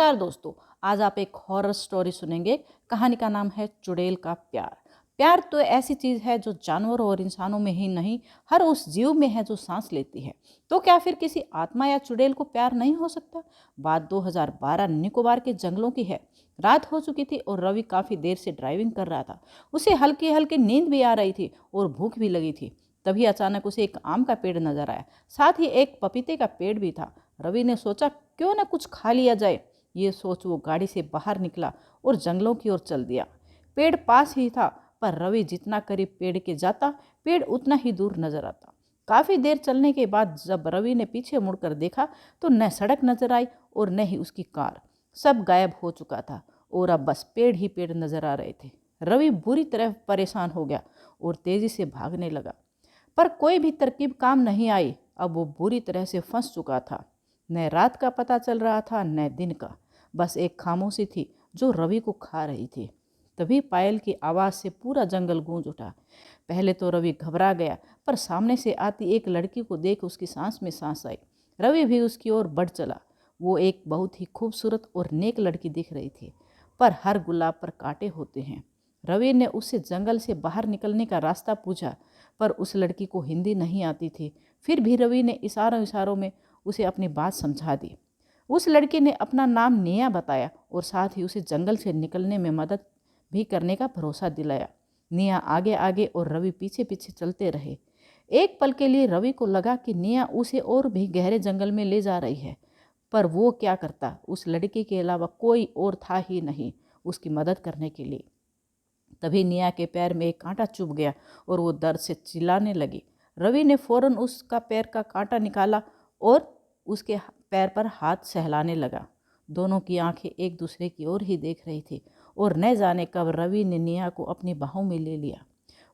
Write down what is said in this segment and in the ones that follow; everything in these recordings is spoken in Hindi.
नमस्कार दोस्तों, आज आप एक हॉरर स्टोरी सुनेंगे। कहानी का नाम है चुड़ैल का प्यार। प्यार तो ऐसी चीज़ है जो जानवरों और इंसानों में ही नहीं, हर उस जीव में है जो सांस लेती है। तो क्या फिर किसी आत्मा या चुड़ैल को प्यार नहीं हो सकता? बात 2012 निकोबार के जंगलों की है। रात हो चुकी थी और रवि काफ़ी देर से ड्राइविंग कर रहा था। उसे हल्की हल्की नींद भी आ रही थी और भूख भी लगी थी। तभी अचानक उसे एक आम का पेड़ नजर आया, साथ ही एक पपीते का पेड़ भी था। रवि ने सोचा क्यों न कुछ खा लिया जाए। ये सोच वो गाड़ी से बाहर निकला और जंगलों की ओर चल दिया। पेड़ पास ही था, पर रवि जितना करीब पेड़ के जाता, पेड़ उतना ही दूर नजर आता। काफी देर चलने के बाद जब रवि ने पीछे मुड़कर देखा तो न सड़क नजर आई और न ही उसकी कार। सब गायब हो चुका था और अब बस पेड़ ही पेड़ नजर आ रहे थे। रवि बुरी तरह परेशान हो गया और तेजी से भागने लगा, पर कोई भी तरकीब काम नहीं आई। अब वो बुरी तरह से फंस चुका था। न रात का पता चल रहा था न दिन का, बस एक खामोशी थी जो रवि को खा रही थी। तभी पायल की आवाज़ से पूरा जंगल गूंज उठा। पहले तो रवि घबरा गया, पर सामने से आती एक लड़की को देख उसकी सांस में सांस आई। रवि भी उसकी ओर बढ़ चला। वो एक बहुत ही खूबसूरत और नेक लड़की दिख रही थी, पर हर गुलाब पर कांटे होते हैं। रवि ने उससे जंगल से बाहर निकलने का रास्ता पूछा, पर उस लड़की को हिंदी नहीं आती थी। फिर भी रवि ने इशारों इशारों में उसे अपनी बात समझा दी। उस लड़की ने अपना नाम निया बताया और साथ ही उसे जंगल से निकलने में मदद भी करने का भरोसा दिलाया। निया आगे आगे और रवि पीछे पीछे चलते रहे। एक पल के लिए रवि को लगा कि निया उसे और भी गहरे जंगल में ले जा रही है, पर वो क्या करता? उस लड़की के अलावा कोई और था ही नहीं उसकी मदद करने के लिए। तभी निया के पैर में एक कांटा चुभ गया और वो दर्द से चिल्लाने लगी। रवि ने फौरन उसका पैर का कांटा निकाला और उसके पैर पर हाथ सहलाने लगा। दोनों की आंखें एक दूसरे की ओर ही देख रही थी और न जाने कब रवि ने निया को अपनी बाहों में ले लिया।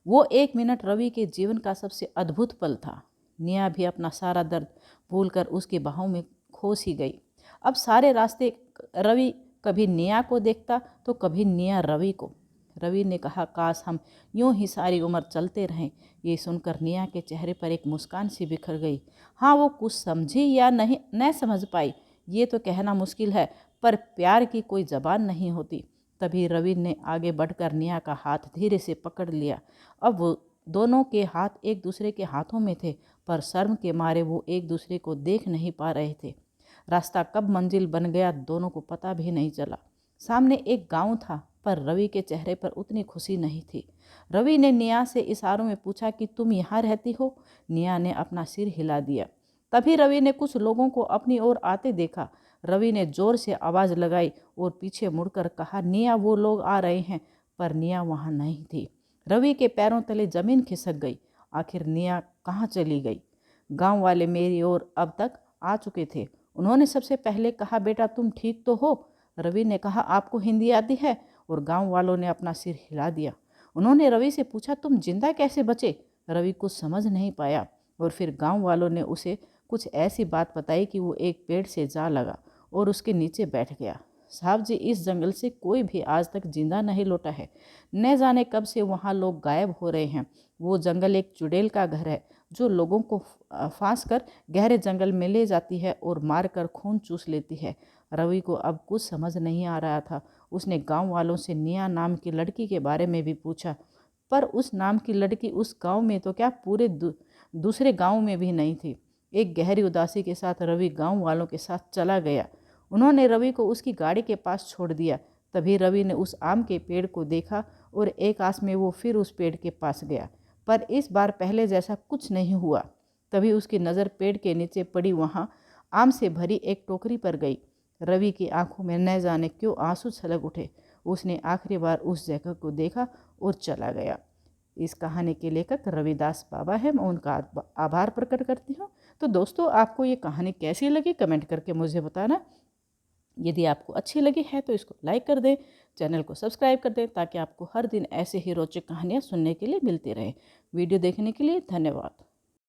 वो एक मिनट रवि के जीवन का सबसे अद्भुत पल था। निया भी अपना सारा दर्द भूलकर उसकी बाहों में खो सी गई। अब सारे रास्ते रवि कभी निया को देखता तो कभी निया रवि को। रवि ने कहा, काश हम यूं ही सारी उम्र चलते रहें। ये सुनकर निया के चेहरे पर एक मुस्कान सी बिखर गई। हाँ, वो कुछ समझी या नहीं न समझ पाई ये तो कहना मुश्किल है, पर प्यार की कोई जबान नहीं होती। तभी रवि ने आगे बढ़कर निया का हाथ धीरे से पकड़ लिया। अब वो दोनों के हाथ एक दूसरे के हाथों में थे, पर शर्म के मारे वो एक दूसरे को देख नहीं पा रहे थे। रास्ता कब मंजिल बन गया दोनों को पता भी नहीं चला। सामने एक गांव था, पर रवि के चेहरे पर उतनी खुशी नहीं थी। रवि ने निया से इशारों में पूछा कि तुम यहाँ रहती हो? निया ने अपना सिर हिला दिया। तभी रवि ने कुछ लोगों को अपनी ओर आते देखा। रवि ने जोर से आवाज़ लगाई और पीछे मुड़कर कहा, निया वो लोग आ रहे हैं। पर निया वहाँ नहीं थी। रवि के पैरों तले जमीन खिसक गई। आखिर निया कहाँ चली गई? गांव वाले मेरी ओर अब तक आ चुके थे। उन्होंने सबसे पहले कहा, बेटा तुम ठीक तो हो? रवि ने कहा, आपको हिंदी आती है? और गांव वालों ने अपना सिर हिला दिया। उन्होंने रवि से पूछा, तुम जिंदा कैसे बचे? रवि कुछ समझ नहीं पाया और फिर गांव वालों ने उसे कुछ ऐसी बात बताई कि वो एक पेड़ से जा लगा और उसके नीचे बैठ गया। साहब जी, इस जंगल से कोई भी आज तक जिंदा नहीं लौटा है। न जाने कब से वहाँ लोग गायब हो रहे हैं। वो जंगल एक चुड़ैल का घर है जो लोगों को फांस कर गहरे जंगल में ले जाती है और मार कर खून चूस लेती है। रवि को अब कुछ समझ नहीं आ रहा था। उसने गांव वालों से निया नाम की लड़की के बारे में भी पूछा, पर उस नाम की लड़की उस गांव में तो क्या पूरे दूसरे गांव में भी नहीं थी। एक गहरी उदासी के साथ रवि गांव वालों के साथ चला गया। उन्होंने रवि को उसकी गाड़ी के पास छोड़ दिया। तभी रवि ने उस आम के पेड़ को देखा और एक आस में वो फिर उस पेड़ के पास गया, पर इस बार पहले जैसा कुछ नहीं हुआ। तभी उसकी नज़र पेड़ के नीचे पड़ी वहाँ आम से भरी एक टोकरी पर गई। रवि की आंखों में न जाने क्यों आंसू छलक उठे। उसने आखिरी बार उस जगह को देखा और चला गया। इस कहानी के लेखक रविदास बाबा है, मैं उनका आभार प्रकट करती हूँ। तो दोस्तों, आपको ये कहानी कैसी लगी कमेंट करके मुझे बताना। यदि आपको अच्छी लगी है तो इसको लाइक कर दें, चैनल को सब्सक्राइब कर दें, ताकि आपको हर दिन ऐसे ही रोचक कहानियाँ सुनने के लिए मिलती रहे। वीडियो देखने के लिए धन्यवाद।